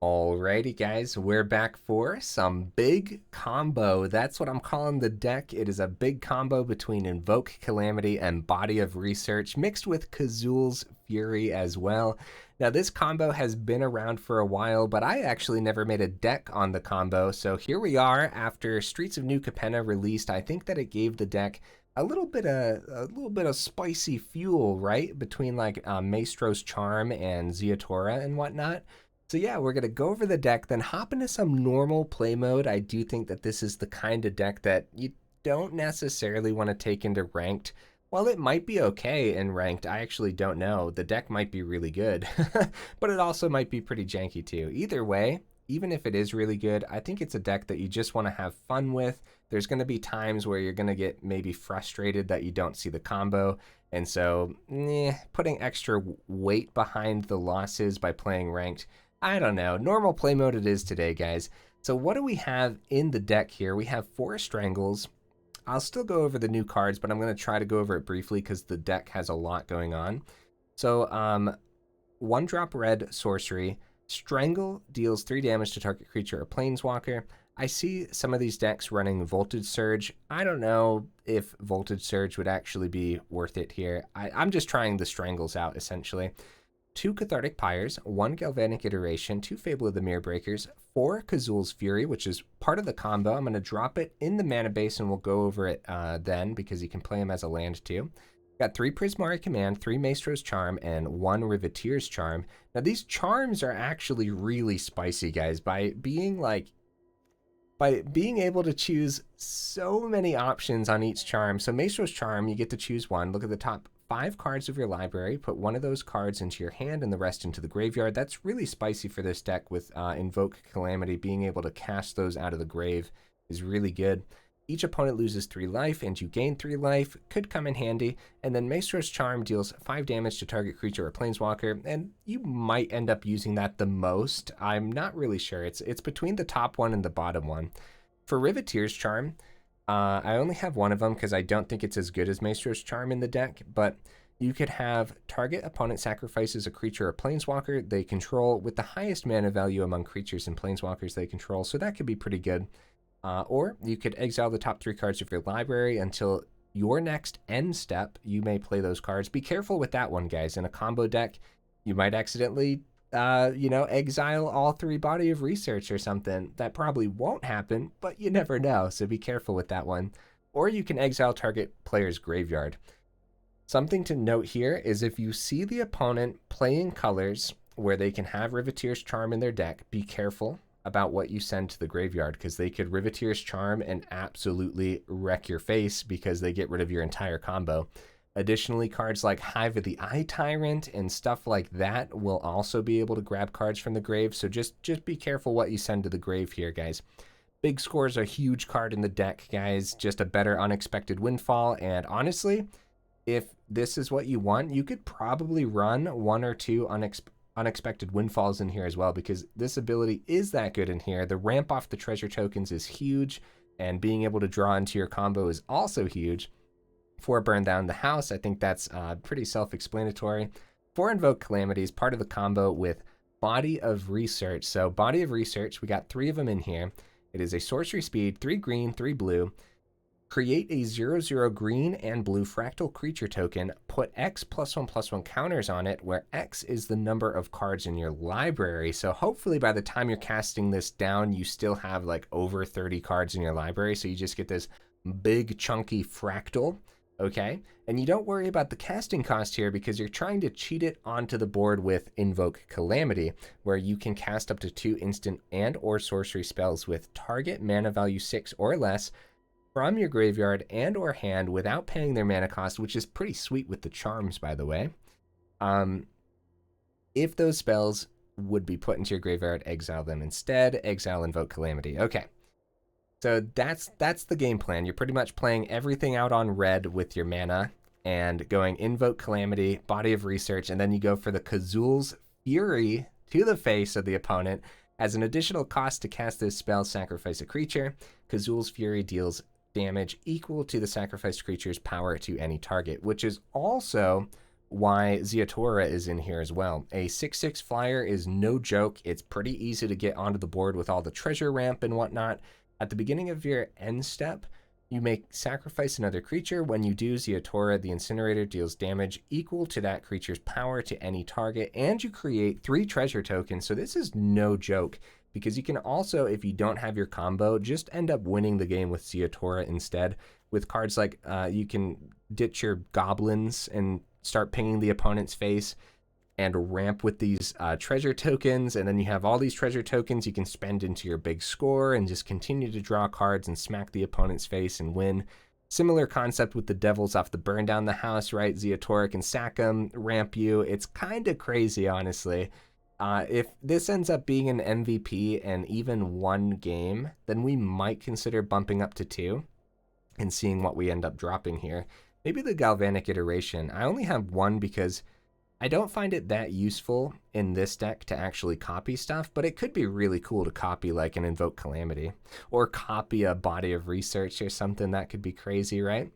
Alrighty guys, we're back for some big combo. That's what I'm calling the deck. It is a big combo between Invoke Calamity and Body of Research, mixed with Kazuul's Fury as well. Now this combo has been around for a while, but I actually never made a deck on the combo, so here we are after Streets of New Capenna released. I think that it gave the deck a little bit of spicy fuel, right? Between like Maestros Charm and Ziatora and whatnot. So yeah, we're going to go over the deck, then hop into some normal play mode. I do think that this is the kind of deck that you don't necessarily want to take into ranked. While it might be okay in ranked, I actually don't know. The deck might be really good, but it also might be pretty janky too. Either way, even if it is really good, I think it's a deck that you just want to have fun with. There's going to be times where you're going to get maybe frustrated that you don't see the combo. And so putting extra weight behind the losses by playing ranked, I don't know. Normal play mode it is today, guys. So what do we have in the deck here? We have 4 Strangles. I'll still go over the new cards, but I'm going to try to go over it briefly because the deck has a lot going on. So 1-drop red sorcery. Strangle deals 3 damage to target creature or planeswalker. I see some of these decks running Voltage Surge. I don't know if Voltage Surge would actually be worth it here. I'm just trying the Strangles out, essentially. 2 Cathartic Pyres, 1 Galvanic Iteration, 2 Fable of the Mirror Breakers, 4 Kazuul's Fury, which is part of the combo. I'm going to drop it in the mana base and we'll go over it then because you can play him as a land too. Got 3 Prismari Command, 3 Maestros Charm, and 1 Riveteers Charm. Now these charms are actually really spicy, guys, by being able to choose so many options on each charm. So Maestros Charm, you get to choose one. Look at the top 5 cards of your library, put one of those cards into your hand and the rest into the graveyard. That's really spicy for this deck with Invoke Calamity. Being able to cast those out of the grave is really good. Each opponent loses 3 life and you gain 3 life, could come in handy. And then Maestros Charm deals 5 damage to target creature or planeswalker, and you might end up using that the most. I'm not really sure. It's between the top one and the bottom one. For Riveteers Charm, I only have one of them because I don't think it's as good as Maestros Charm in the deck, but you could have target opponent sacrifices a creature or planeswalker they control with the highest mana value among creatures and planeswalkers they control, so that could be pretty good. Or you could exile the top 3 cards of your library until your next end step. You may play those cards. Be careful with that one, guys. In a combo deck, you might accidentally exile all 3 Body of Research or something. That probably won't happen, but you never know, so be careful with that one. Or you can exile target player's graveyard. Something to note here is if you see the opponent playing colors where they can have Riveteers Charm in their deck, be careful about what you send to the graveyard, because they could Riveteers Charm and absolutely wreck your face because they get rid of your entire combo. Additionally, cards like Hive of the Eye Tyrant and stuff like that will also be able to grab cards from the grave, so just be careful what you send to the grave here, guys. Big Score is a huge card in the deck, guys. Just a better Unexpected Windfall, and honestly, if this is what you want, you could probably run 1 or 2 Unexpected Windfalls in here as well, because this ability is that good in here. The ramp off the treasure tokens is huge, and being able to draw into your combo is also huge. For Burn Down the House, I think that's pretty self-explanatory. For Invoke Calamity is part of the combo with Body of Research. So Body of Research, we got 3 of them in here. It is a sorcery speed, 3 green, 3 blue. Create a 0/0 green and blue fractal creature token. Put X +1/+1 counters on it, where X is the number of cards in your library. So hopefully by the time you're casting this down, you still have like over 30 cards in your library. So you just get this big chunky fractal. Okay, and you don't worry about the casting cost here because you're trying to cheat it onto the board with Invoke Calamity, where you can cast up to 2 instant and or sorcery spells with target mana value 6 or less from your graveyard and or hand without paying their mana cost, which is pretty sweet with the charms, by the way. If those spells would be put into your graveyard, exile them instead. Exile Invoke Calamity. Okay. So that's the game plan. You're pretty much playing everything out on red with your mana and going Invoke Calamity, Body of Research, and then you go for the Kazuul's Fury to the face of the opponent. As an additional cost to cast this spell, sacrifice a creature. Kazuul's Fury deals damage equal to the sacrificed creature's power to any target, which is also why Ziatora is in here as well. A 6/6 flyer is no joke. It's pretty easy to get onto the board with all the treasure ramp and whatnot. At the beginning of your end step, you may sacrifice another creature. When you do, Ziatora, the Incinerator, deals damage equal to that creature's power to any target, and you create 3 treasure tokens. So this is no joke, because you can also, if you don't have your combo, just end up winning the game with Ziatora instead. With cards like you can ditch your goblins and start pinging the opponent's face and ramp with these treasure tokens, and then you have all these treasure tokens you can spend into your big score and just continue to draw cards and smack the opponent's face and win. Similar concept with the devils off the burn down the house, right? Ziatora can sack them, ramp you. It's kind of crazy, honestly. If this ends up being an MVP and even 1 game, then we might consider bumping up to 2 and seeing what we end up dropping here. Maybe the Galvanic Iteration. I only have 1 because I don't find it that useful in this deck to actually copy stuff, but it could be really cool to copy like an Invoke Calamity or copy a Body of Research or something. That could be crazy, right?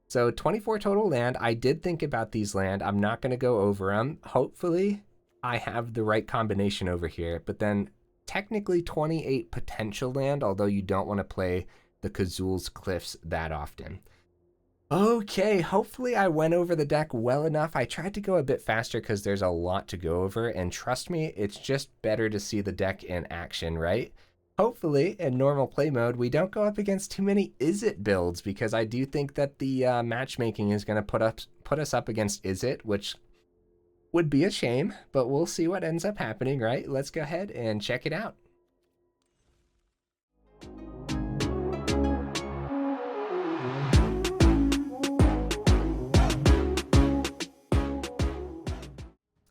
So 24 total land. I did think about these land. I'm not going to go over them. Hopefully I have the right combination over here, but then technically 28 potential land, although you don't want to play the Kazuul's Cliffs that often. Okay, hopefully I went over the deck well enough. I tried to go a bit faster because there's a lot to go over, and trust me, it's just better to see the deck in action, right? Hopefully, in normal play mode, we don't go up against too many Izzet builds, because I do think that the matchmaking is going to put us up against Izzet, which would be a shame, but we'll see what ends up happening, right? Let's go ahead and check it out.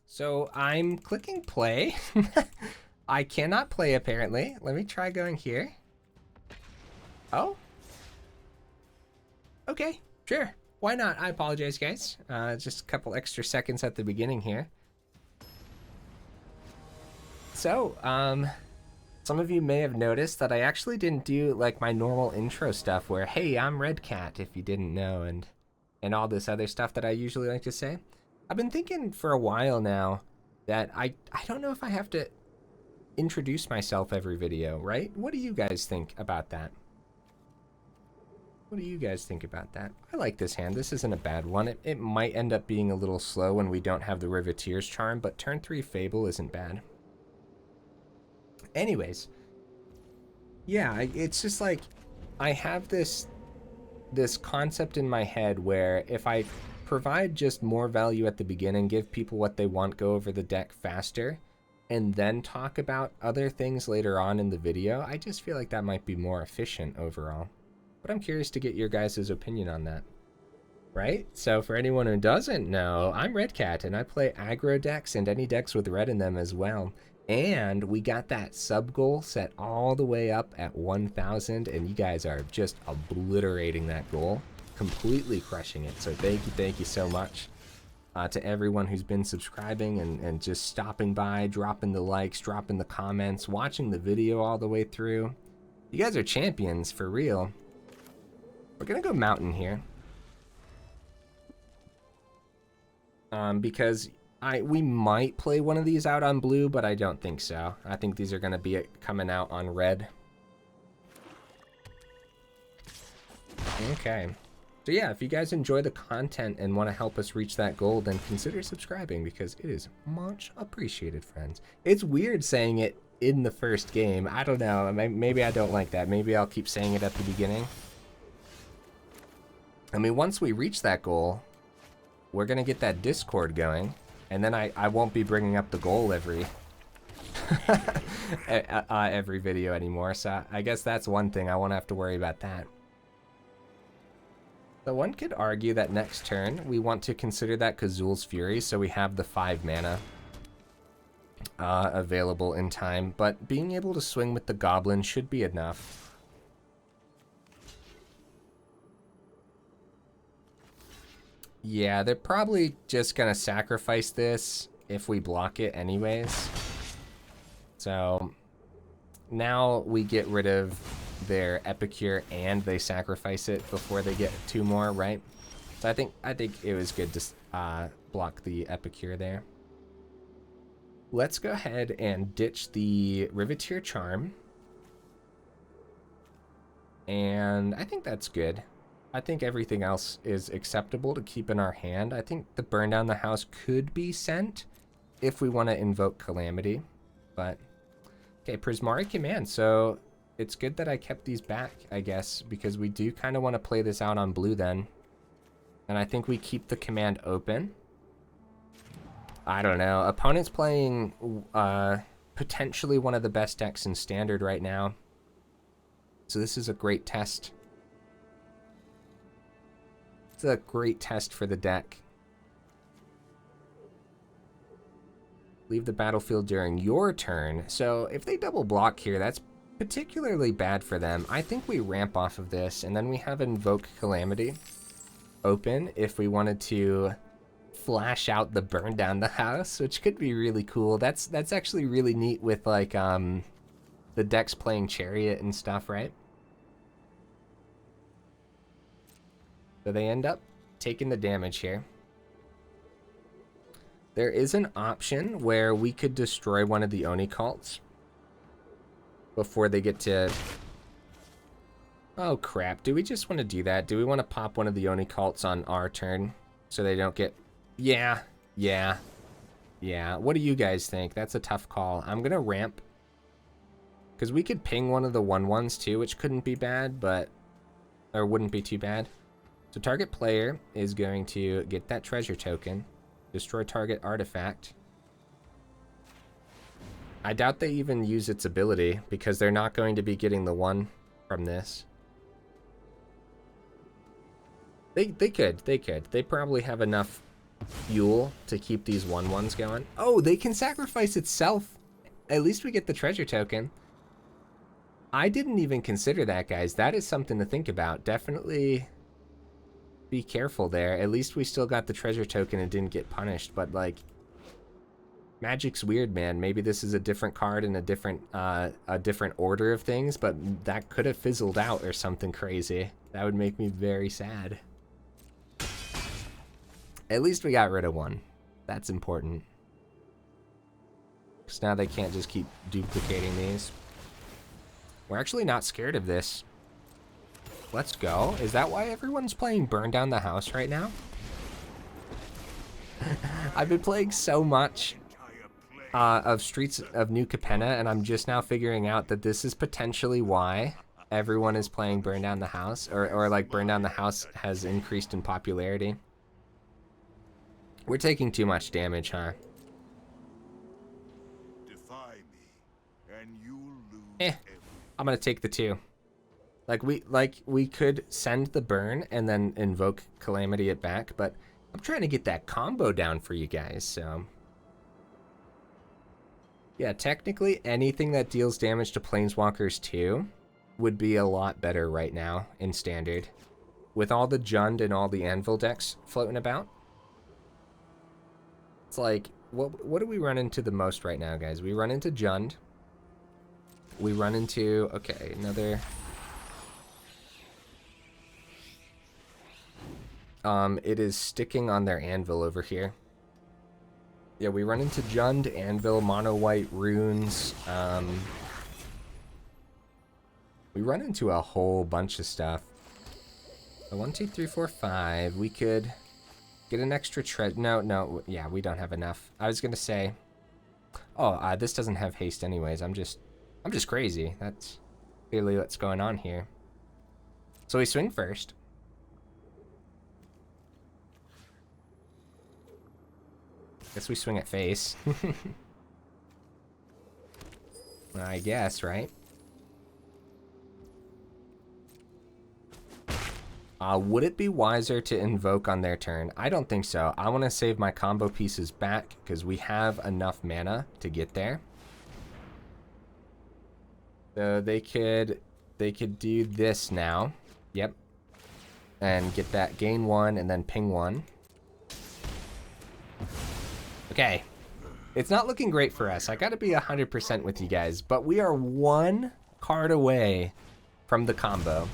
So I'm clicking play. I cannot play apparently. Let me try going here. Oh. Okay, sure. Why not? I apologize, guys. Just a couple extra seconds at the beginning here. So, some of you may have noticed that I actually didn't do like my normal intro stuff where, hey, I'm Red Cat, if you didn't know, and all this other stuff that I usually like to say. I've been thinking for a while now that I don't know if I have to introduce myself every video, right? What do you guys think about that? What do you guys think about that? I like this hand. This isn't a bad one. It might end up being a little slow when we don't have the Riveteers Charm, but turn 3 Fable isn't bad. Anyways, yeah, it's just like I have this concept in my head where if I provide just more value at the beginning, give people what they want, go over the deck faster, and then talk about other things later on in the video, I just feel like that might be more efficient overall. But I'm curious to get your guys' opinion on that. Right? So for anyone who doesn't know, I'm Red Cat, and I play aggro decks and any decks with red in them as well. And we got that sub goal set all the way up at 1,000, and you guys are just obliterating that goal. Completely crushing it. So thank you so much to everyone who's been subscribing and just stopping by, dropping the likes, dropping the comments, watching the video all the way through. You guys are champions for real. We're gonna go mountain here because we might play one of these out on blue, but I don't think so. I think these are gonna be coming out on red. Okay. So yeah, if you guys enjoy the content and want to help us reach that goal, then consider subscribing because it is much appreciated, friends. It's weird saying it in the first game. I don't know. Maybe I don't like that. Maybe I'll keep saying it at the beginning. I mean, once we reach that goal, we're going to get that Discord going, and then I won't be bringing up the goal every every video anymore. So I guess that's one thing. I won't have to worry about that. So one could argue that next turn, we want to consider that Kazuul's Fury, so we have the 5 mana available in time, but being able to swing with the Goblin should be enough. Yeah, they're probably just going to sacrifice this if we block it anyways. So now we get rid of their Epicure and they sacrifice it before they get 2 more, right? So I think it was good to block the Epicure there. Let's go ahead and ditch the Riveteers Charm. And I think that's good. I think everything else is acceptable to keep in our hand. I think the Burn Down the House could be sent if we want to invoke Calamity. But, okay, Prismari Command. So it's good that I kept these back, I guess, because we do kind of want to play this out on blue then. And I think we keep the command open. I don't know. Opponent's playing potentially one of the best decks in Standard right now. So this is a great test. It's a great test for the deck. Leave the battlefield during your turn. So if they double block here, that's particularly bad for them. I think we ramp off of this, and then we have Invoke Calamity open if we wanted to flash out the Burn Down the House, which could be really cool. That's actually really neat with like the decks playing Chariot and stuff, right? So they end up taking the damage here. There is an option where we could destroy one of the Oni cults before they get to... Oh crap, do we just want to do that? Do we want to pop one of the Oni cults on our turn so they don't get... Yeah. What do you guys think? That's a tough call. I'm going to ramp. Because we could ping one of the 1/1s too, which couldn't be bad, but... Or wouldn't be too bad. So target player is going to get that treasure token. Destroy target artifact. I doubt they even use its ability, because they're not going to be getting the 1 from this. They could. They probably have enough fuel to keep these 1/1s going. Oh, they can sacrifice itself. At least we get the treasure token. I didn't even consider that, guys. That is something to think about. Definitely be careful there. At least we still got the treasure token and didn't get punished. But, like, Magic's weird, man. Maybe this is a different card in a different order of things, but that could have fizzled out or something crazy. That would make me very sad. At least we got rid of 1. That's important. Because now they can't just keep duplicating these. We're actually not scared of this. Let's go. Is that why everyone's playing Burn Down the House right now? I've been playing so much of Streets of New Capenna, and I'm just now figuring out that this is potentially why everyone is playing Burn Down the House, or like Burn Down the House has increased in popularity. We're taking too much damage, huh? Defy me, and you'll lose I'm gonna take the 2. Like we could send the burn and then invoke Calamity it back, but I'm trying to get that combo down for you guys, so. Yeah, technically anything that deals damage to Planeswalkers too would be a lot better right now in Standard. With all the Jund and all the Anvil decks floating about. It's like, what do we run into the most right now, guys? We run into Jund. We run into, okay, another... It is sticking on their Anvil over here. Yeah, we run into Jund, Anvil, Mono White, Runes. We run into a whole bunch of stuff. 1, 2, 3, 4, 5. We could get an extra treasure. No, yeah, we don't have enough. I was gonna say, oh, this doesn't have haste anyways. I'm just crazy. That's clearly what's going on here. So we swing first. Guess we swing at face. I guess, right? Would it be wiser to invoke on their turn? I don't think so. I want to save my combo pieces back because we have enough mana to get there. So they could do this now. Yep. And get that gain 1 and then ping 1. Okay. It's not looking great for us. I got to be 100% with you guys, but we are 1 card away from the combo.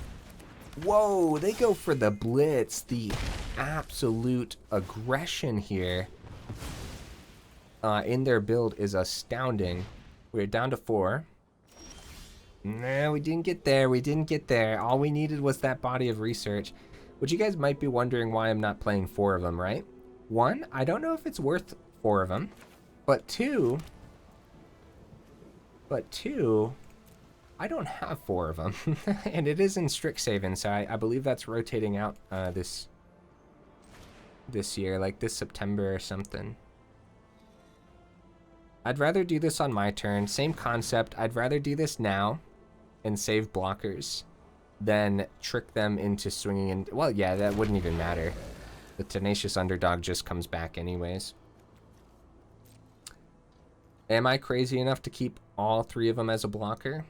Whoa, they go for the blitz. The absolute aggression here in their build is astounding. We're down to 4. No, we didn't get there. We didn't get there. All we needed was that body of research, which you guys might be wondering why I'm not playing 4 of them, right? 1, I don't know if it's worth 4 of them, but 2, I don't have 4 of them, and it is in Strixhaven, so I believe that's rotating out this year, like this September or something. I'd rather do this on my turn. Same concept. I'd rather do this now and save blockers than trick them into swinging in. Well, yeah, that wouldn't even matter. The Tenacious Underdog just comes back anyways. Am I crazy enough to keep all 3 of them as a blocker?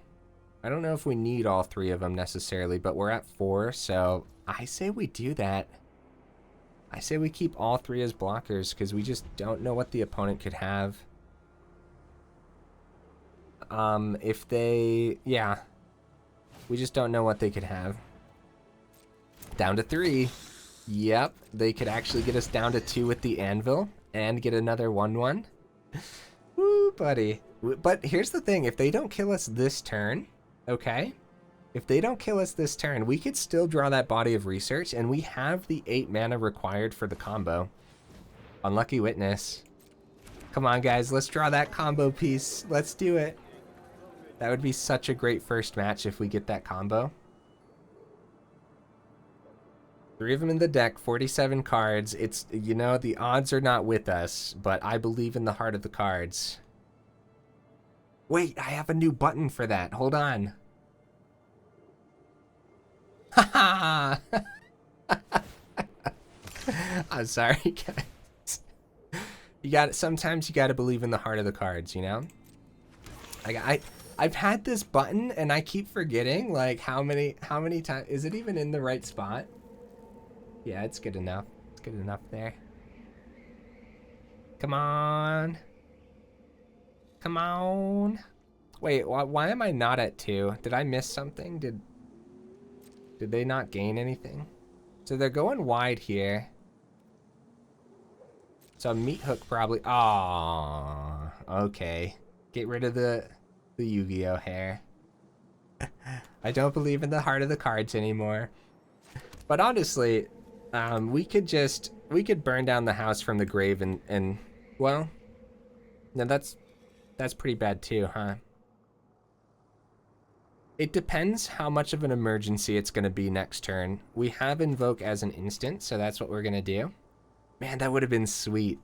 I don't know if we need all 3 of them necessarily, but we're at 4, so I say we do that. I say we keep all 3 as blockers because we just don't know what the opponent could have. If they, yeah, we just don't know what they could have. Down to 3. Yep, they could actually get us down to 2 with the Anvil and get another 1/1. Woo, buddy. But here's the thing, if they don't kill us this turn, okay? If they don't kill us this turn, we could still draw that body of research, and we have the 8 mana required for the combo. Unlucky Witness. Come on, guys, let's draw that combo piece. Let's do it. That would be such a great first match if we get that combo. 3 of them in the deck, 47 cards. It's, you know, the odds are not with us, but I believe in the heart of the cards. Wait, I have a new button for that. Hold on. Haha! I'm sorry, guys. You got it. Sometimes you got to believe in the heart of the cards, you know? I've had this button and I keep forgetting like how many times. Is it even in the right spot? Yeah, it's good enough. It's good enough there. Come on. Come on. Wait, why am I not at 2? Did I miss something? Did they not gain anything? So they're going wide here. So Meat Hook probably. Aww. Okay. Get rid of the Yu-Gi-Oh hair. I don't believe in the heart of the cards anymore. But honestly, we could burn down the house from the grave and well, no, that's pretty bad too, huh? It depends how much of an emergency it's going to be next turn. We have Invoke as an instant, so that's what we're going to do. Man, that would have been sweet.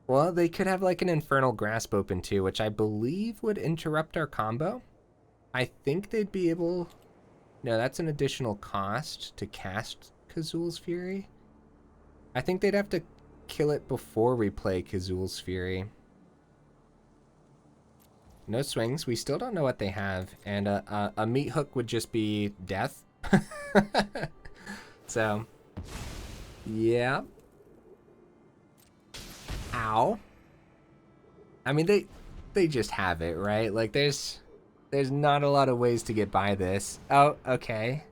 Well, they could have like an Infernal Grasp open too, which I believe would interrupt our combo. I think they'd be able... No, that's an additional cost to cast Kazuul's Fury. I think they'd have to kill it before we play Kazuul's Fury. No swings. We still don't know what they have. And a Meat Hook would just be death. So, yeah. Ow. I mean, they just have it, right? Like, there's not a lot of ways to get by this. Oh, okay.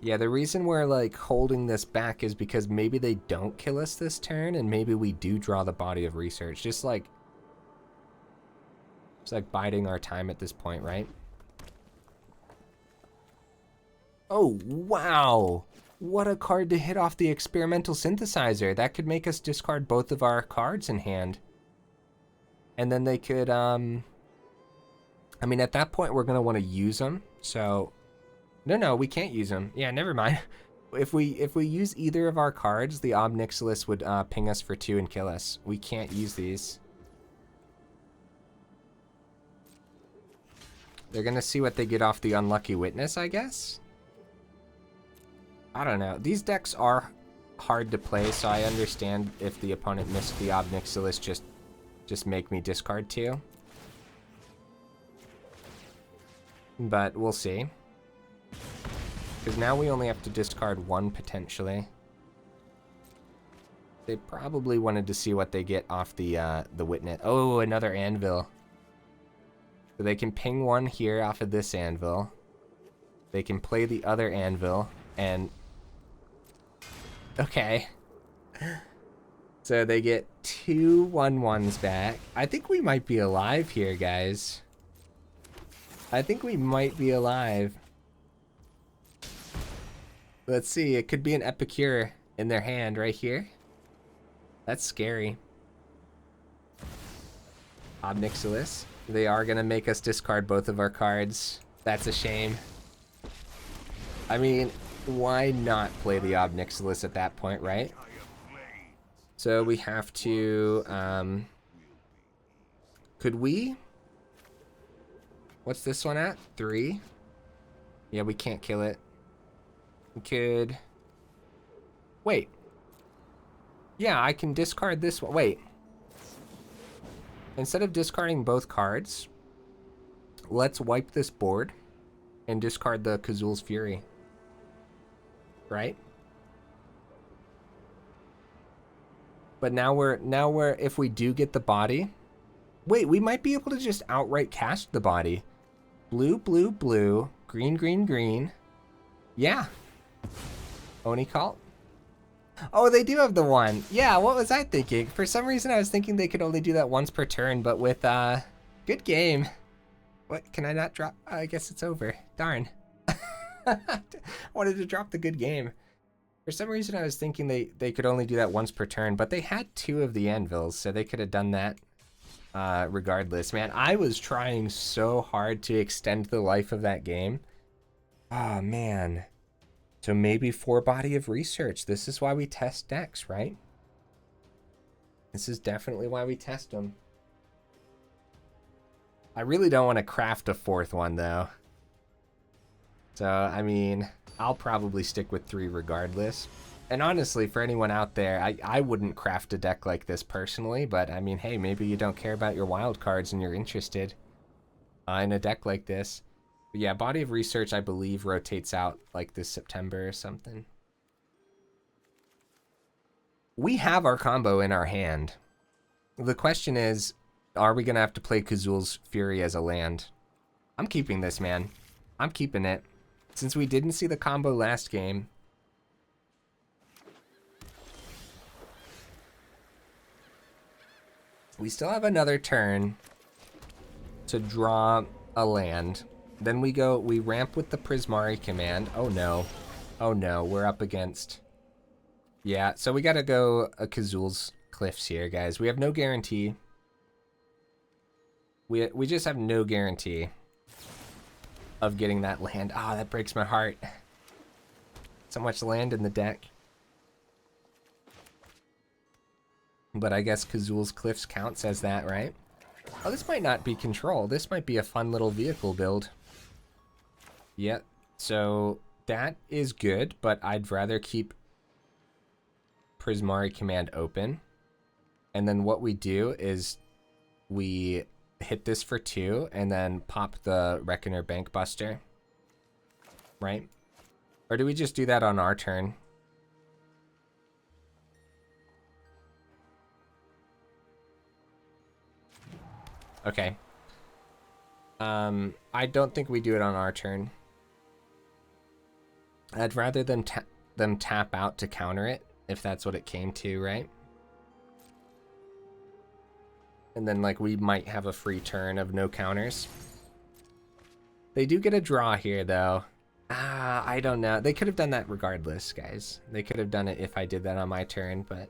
Yeah, the reason we're, like, holding this back is because maybe they don't kill us this turn, and maybe we do draw the body of research. Just like biding our time at this point, right? Oh, wow! What a card to hit off the Experimental Synthesizer. That could make us discard both of our cards in hand. And then they could, I mean, at that point, we're going to want to use them, so... No, we can't use them. Yeah, never mind. If we use either of our cards, the Ob Nixilis would ping us for 2 and kill us. We can't use these. They're going to see what they get off the Unlucky Witness, I guess? I don't know. These decks are hard to play, so I understand if the opponent missed the Ob Nixilis, just make me discard 2. But we'll see. Because now we only have to discard 1 potentially. They probably wanted to see what they get off the Witness. Oh, another Anvil. So they can ping 1 here off of this Anvil. They can play the other anvil, and... Okay. So they get 2 1/1s back. I think we might be alive here, guys. I think we might be alive. Let's see, it could be an Epicure in their hand right here. That's scary. Obnixilis. They are gonna make us discard both of our cards. That's a shame. I mean, why not play the Obnixilis at that point, right? So we have to, could we? What's this one at? 3? Yeah, we can't kill it. We could, wait. Yeah, I can discard this one. Wait. Instead of discarding both cards, let's wipe this board and discard the Kazuul's Fury. Right? But now we're if we do get the body, wait, we might be able to just outright cast the body. Blue, blue, blue, green, green, green. Yeah. Oni Cult. Oh, they do have the one. Yeah, what was I thinking? For some reason I was thinking they could only do that once per turn, but with good game. What, can I not drop? I guess it's over. Darn. I wanted to drop the good game. For some reason, I was thinking they could only do that once per turn, but they had 2 of the anvils, so they could have done that regardless. Man, I was trying so hard to extend the life of that game. Oh, man. So maybe 4 body of research. This is why we test decks, right? This is definitely why we test them. I really don't want to craft a 4th one, though. So, I mean, I'll probably stick with 3 regardless. And honestly, for anyone out there, I wouldn't craft a deck like this personally, but I mean, hey, maybe you don't care about your wild cards and you're interested in a deck like this. But yeah, Body of Research, I believe, rotates out like this September or something. We have our combo in our hand. The question is, are we going to have to play Kazuul's Fury as a land? I'm keeping this, man. I'm keeping it. Since we didn't see the combo last game. We still have another turn to draw a land. Then we ramp with the Prismari Command. Oh no. Oh no, we're up against... Yeah, so we gotta go a Kazuul's Cliffs here, guys. We have no guarantee. We just have no guarantee of getting that land. Ah, that breaks my heart. So much land in the deck. But I guess Kazuul's Cliffs counts as that, right? Oh, this might not be control. This might be a fun little vehicle build. Yep. So that is good, but I'd rather keep Prismari Command open. And then what we do is we hit this for 2 and then pop the Reckoner Bankbuster. Right? Or do we just do that on our turn? Okay. I don't think we do it on our turn. I'd rather them tap out to counter it, if that's what it came to, right? And then, like, we might have a free turn of no counters. They do get a draw here, though. Ah, I don't know. They could have done that regardless, guys. They could have done it if I did that on my turn, but...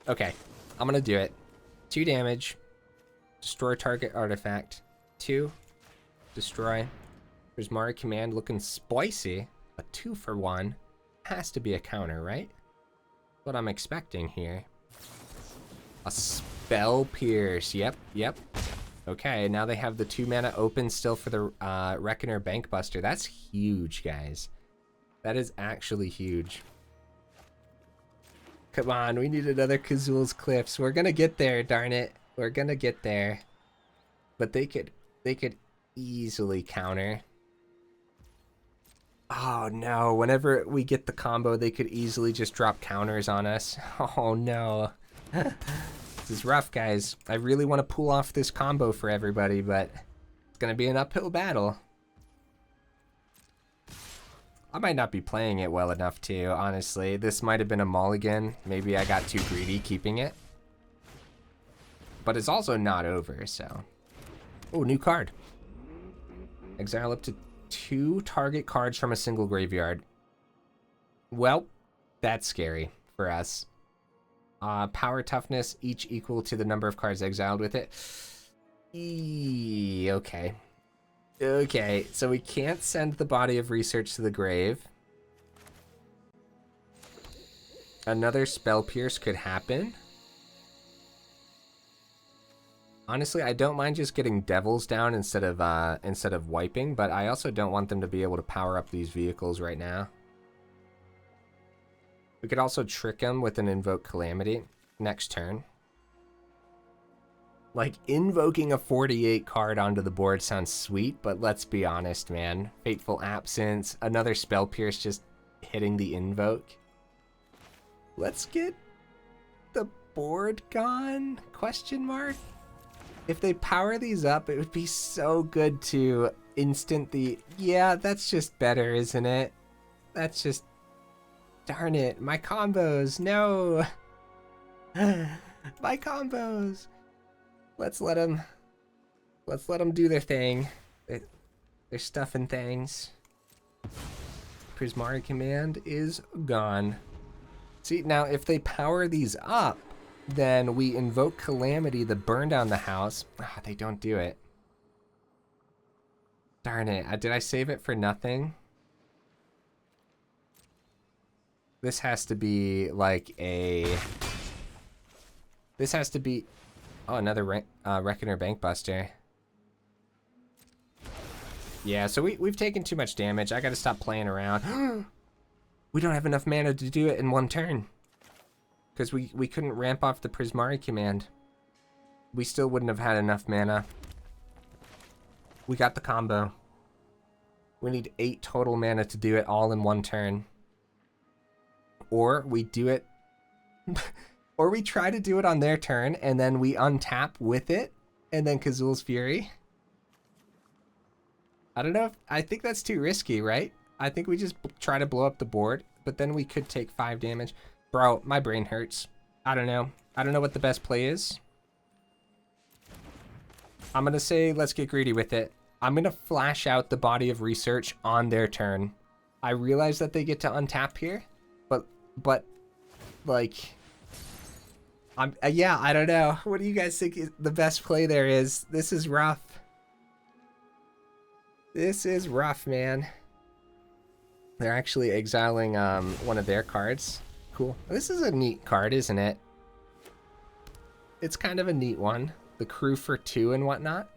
Okay, I'm gonna do it. 2 damage. Destroy target artifact. 2. Destroy. Prismari Command looking spicy. A 2 for 1. Has to be a counter, right? What I'm expecting here. A Spell Pierce. Yep. Okay, now they have the 2 mana open still for the Reckoner Bankbuster. That's huge, guys. That is actually huge. Come on, we need another Kazuul's Cliffs. We're gonna get there, darn it. We're gonna get there. But they could easily counter. Oh no, whenever we get the combo, they could easily just drop counters on us. Oh no. This is rough, guys. I really want to pull off this combo for everybody, but it's going to be an uphill battle. I might not be playing it well enough to, honestly. This might have been a mulligan. Maybe I got too greedy keeping it. But it's also not over, so. Oh, new card. Exile up to 2 target cards from a single graveyard. Well, that's scary for us. Power toughness, each equal to the number of cards exiled with it. Okay. Okay, so we can't send the Body of Research to the grave. Another Spell Pierce could happen. Honestly, I don't mind just getting Devils down instead of wiping, but I also don't want them to be able to power up these vehicles right now. We could also trick them with an Invoke Calamity next turn. Like, invoking a 48 card onto the board sounds sweet, but let's be honest, man. Fateful Absence, another Spell Pierce just hitting the Invoke. Let's get the board gone? Question mark? If they power these up, it would be so good to instant the... Yeah, that's just better, isn't it? That's just... Darn it, my combos, no! My combos! Let's let them do their thing. They're stuffing things. Prismari Command is gone. See, now if they power these up, then we invoke Calamity to burn down the house. Ah, they don't do it. Darn it, did I save it for nothing? This has to be like a... This has to be... Oh, another Reckoner Bankbuster. Yeah, so we've taken too much damage. I gotta stop playing around. We don't have enough mana to do it in one turn. Because we couldn't ramp off the Prismari Command. We still wouldn't have had enough mana. We got the combo. We need 8 total mana to do it all in one turn. Or we do it... Or we try to do it on their turn, and then we untap with it, and then Kazuul's Fury. I don't know. I think that's too risky, right? I think we just try to blow up the board, but then we could take 5 damage. Bro, my brain hurts. I don't know. I don't know what the best play is. I'm going to say let's get greedy with it. I'm going to flash out the Body of Research on their turn. I realize that they get to untap here, but like... yeah, I don't know. What do you guys think the best play there is? This is rough. This is rough, man. They're actually exiling one of their cards. Cool. This is a neat card, isn't it? It's kind of a neat one. The crew for 2 and whatnot.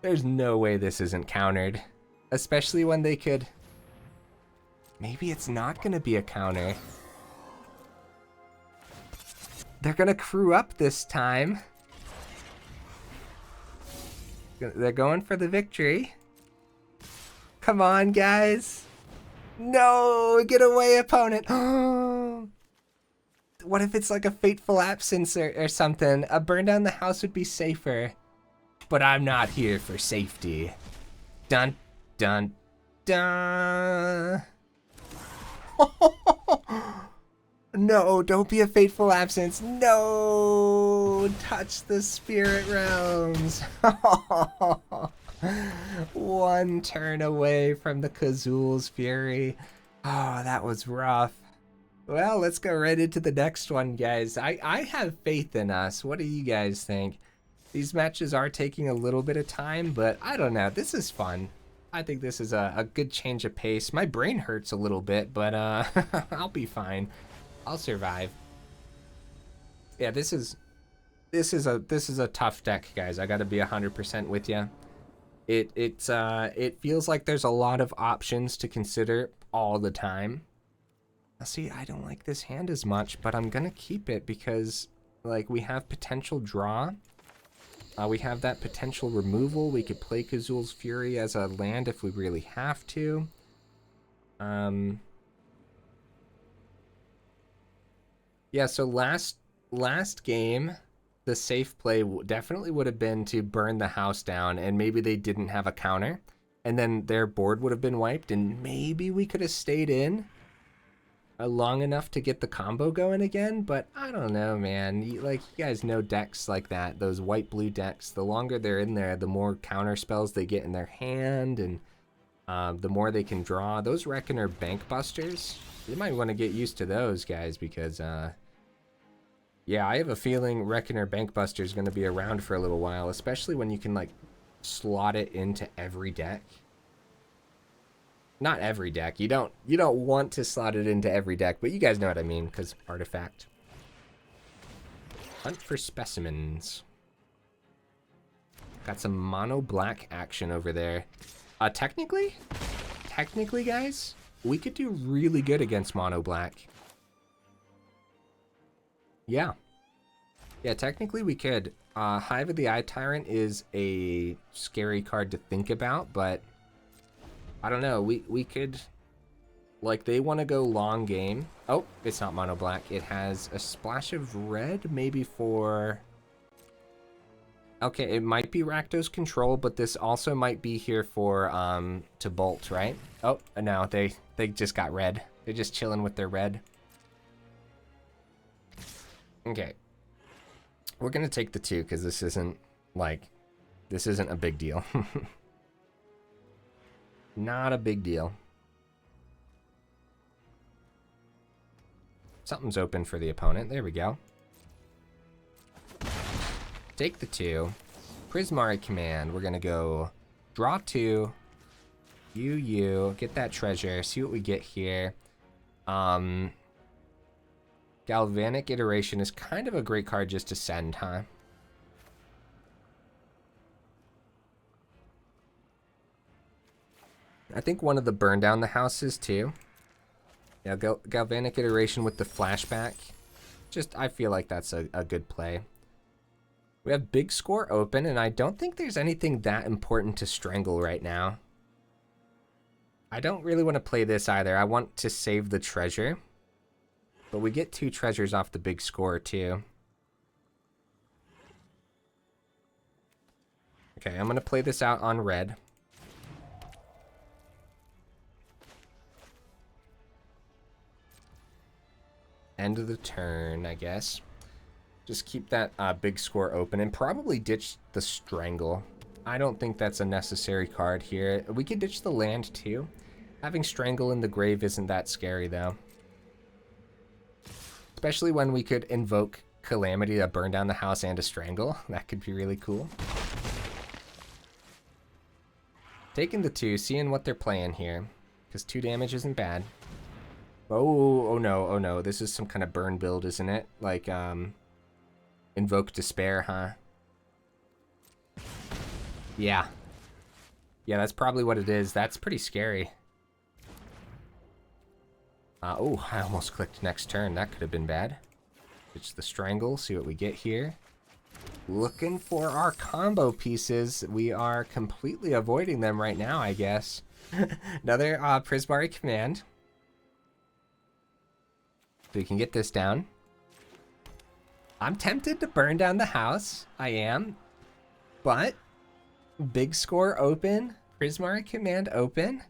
There's no way this isn't countered. Especially when they could... Maybe it's not going to be a counter. They're gonna crew up this time. They're going for the victory. Come on, guys. No, get away, opponent. What if it's like a Fateful Absence or something? A burn down the house would be safer. But I'm not here for safety. Dun, dun, dun. No, don't be a Fateful Absence. No, touch the Spirit Realms. One turn away from the Kazuul's Fury. Oh, that was rough. Well, let's go right into the next one, guys. I have faith in us. What do you guys think? These matches are taking a little bit of time, but I don't know. This is fun. I think this is a good change of pace. My brain hurts a little bit, but I'll be fine. I'll survive. Yeah, this is a tough deck, guys. I gotta be 100% with you. It feels like there's a lot of options to consider all the time. See, I don't like this hand as much, but I'm gonna keep it because, like, we have potential draw. We have that potential removal. We could play Kazuul's Fury as a land if we really have to. Yeah, so last last game, the safe play definitely would have been to burn the house down, and maybe they didn't have a counter, and then their board would have been wiped, and maybe we could have stayed in long enough to get the combo going again. But I don't know, man. You guys know decks like that, those white-blue decks, the longer they're in there, the more counter spells they get in their hand, and the more they can draw. Those Reckoner Bank Busters, you might want to get used to those, guys, because yeah, I have a feeling Reckoner Bank Buster is going to be around for a little while, especially when you can, like, slot it into every deck. Not every deck. You don't want to slot it into every deck, but you guys know what I mean, because artifact. Hunt for specimens. Got some mono black action over there. Technically, guys, we could do really good against mono black. Yeah. Yeah, technically we could. Hive of the Eye Tyrant is a scary card to think about, but I don't know. We could, like, they want to go long game. Oh, it's not mono black. It has a splash of red, maybe for... Okay, it might be Rakdos Control, but this also might be here for, to bolt, right? Oh, no, they just got red. They're just chilling with their red. Okay. We're gonna take the 2, because this isn't a big deal. Not a big deal. Something's open for the opponent. There we go. Take the 2. Prismari Command. We're gonna go draw 2. Get that treasure. See what we get here. Galvanic Iteration is kind of a great card just to send, huh? I think one of the burn down the houses too. Yeah, Galvanic Iteration with the flashback. I feel like that's a good play. We have big score open, and I don't think there's anything that important to Strangle right now. I don't really want to play this either. I want to save the treasure. But we get 2 treasures off the big score too. Okay, I'm going to play this out on red. End of the turn, I guess. Just keep that big score open and probably ditch the Strangle. I don't think that's a necessary card here. We could ditch the land too. Having Strangle in the grave isn't that scary though. Especially when we could invoke Calamity to burn down the house and a Strangle. That could be really cool. Taking the 2, seeing what they're playing here. Because 2 damage isn't bad. Oh no. This is some kind of burn build, isn't it? Like, Invoke Despair, huh? Yeah. Yeah, that's probably what it is. That's pretty scary. Oh, I almost clicked next turn. That could have been bad. Ditch the Strangle, see what we get here. Looking for our combo pieces. We are completely avoiding them right now, I guess. Another Prismari Command. So we can get this down. I'm tempted to burn down the house. I am. But big score open. Prismari Command open.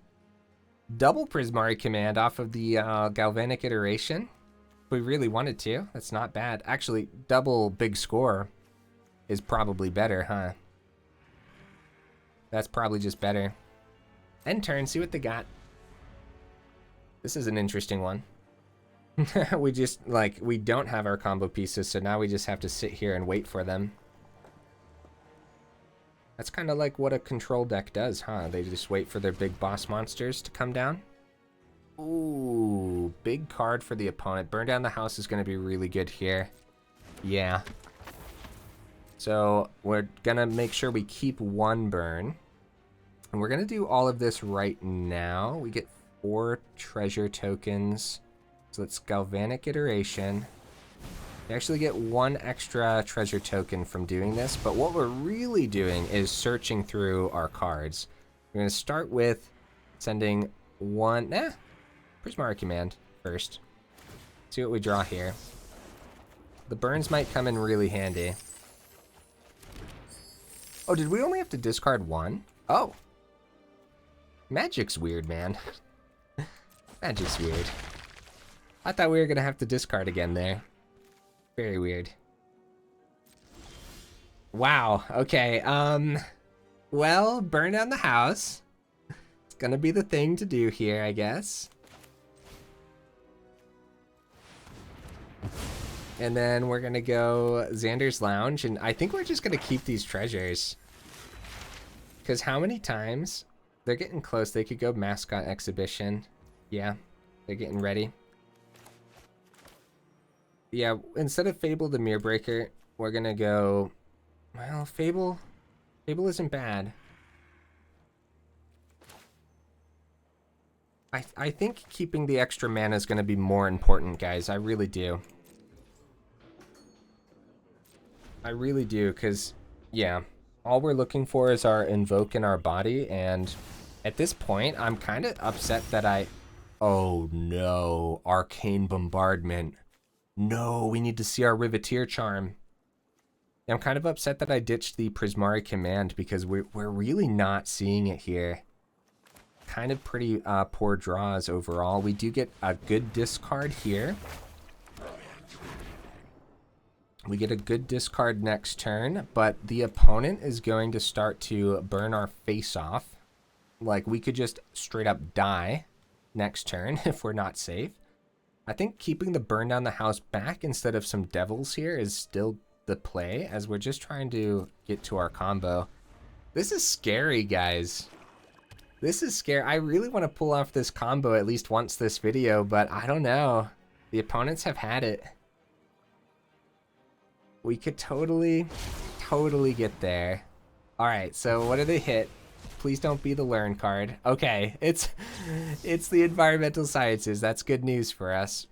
Double Prismari Command off of the Galvanic Iteration. If we really wanted to. That's not bad. Actually, double big score is probably better, huh? That's probably just better. End turn, see what they got. This is an interesting one. We just, we don't have our combo pieces, so now we just have to sit here and wait for them. That's kind of like what a control deck does, huh? They just wait for their big boss monsters to come down. Ooh, big card for the opponent. Burn down the house is going to be really good here. Yeah. So we're going to make sure we keep 1 burn. And we're going to do all of this right now. We get 4 treasure tokens. So it's Galvanic Iteration. You actually get 1 extra treasure token from doing this, but what we're really doing is searching through our cards. We're going to start with sending 1... Prismari Command first. See what we draw here. The burns might come in really handy. Oh, did we only have to discard one? Oh. Magic's weird, man. Magic's weird. I thought we were gonna have to discard again there. Very weird. Wow, okay, well, burn down the house. It's gonna be the thing to do here, I guess. And then we're gonna go Xander's Lounge, and I think we're just gonna keep these treasures. Because how many times? They're getting close. They could go Mascot Exhibition. Yeah, they're getting ready. Yeah, instead of Fable the Mirror Breaker, we're gonna go... Well, Fable isn't bad. I think keeping the extra mana is gonna be more important, guys. I really do. I really do, because, yeah, all we're looking for is our Invoke in our body, and at this point, I'm kind of upset that Oh no, Arcane Bombardment. No, we need to see our Riveteers Charm. I'm kind of upset that I ditched the Prismari Command, because we're really not seeing it here. Kind of pretty poor draws overall. We do get a good discard here. We get a good discard next turn, but the opponent is going to start to burn our face off. Like, we could just straight up die next turn if we're not safe. I think keeping the burn down the house back instead of some devils here is still the play, as we're just trying to get to our combo. This is scary, guys. This is scary. I really want to pull off this combo at least once this video, but I don't know. The opponents have had it. We could totally get there. All right, so what do they hit? Please don't be the learn card. Okay, it's the environmental sciences. That's good news for us.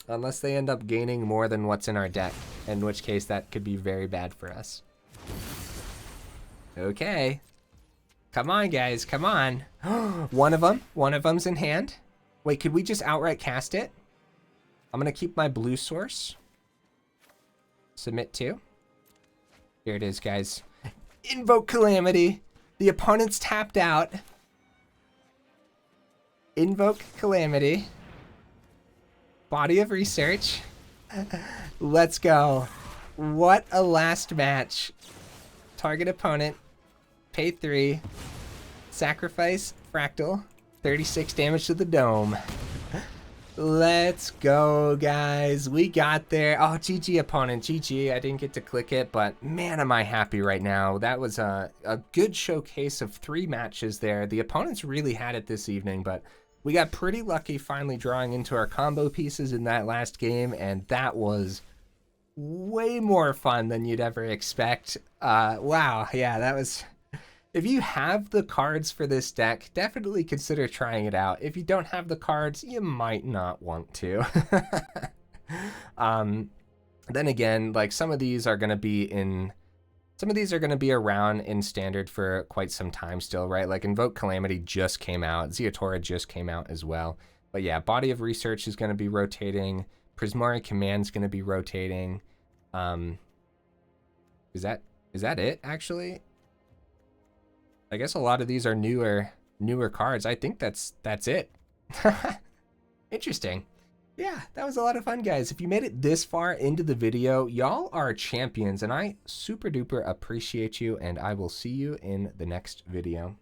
Unless they end up gaining more than what's in our deck, in which case that could be very bad for us. Okay. Come on, guys, come on. One of them's in hand. Wait, could we just outright cast it? I'm gonna keep my blue source. Submit to. Here it is, guys. Invoke Calamity. The opponent's tapped out. Invoke Calamity. Body of Research. Let's go. What a last match. Target opponent. Pay 3. Sacrifice Fractal. 36 damage to the dome. Let's go, guys. We got there. Oh, GG opponent. GG. I didn't get to click it, but man, am I happy right now. That was a good showcase of 3 matches there. The opponents really had it this evening, but we got pretty lucky finally drawing into our combo pieces in that last game, and that was way more fun than you'd ever expect. Wow. Yeah, that was... If you have the cards for this deck, definitely consider trying it out. If you don't have the cards, you might not want to. Then again, like some of these are going to be around in standard for quite some time still, right? Like Invoke Calamity just came out. Ziatora just came out as well. But yeah, Body of Research is going to be rotating. Prismari Command is going to be rotating. Is that it, actually? I guess a lot of these are newer cards. I think that's it. Interesting. Yeah, that was a lot of fun, guys. If you made it this far into the video, y'all are champions, and I super duper appreciate you, and I will see you in the next video.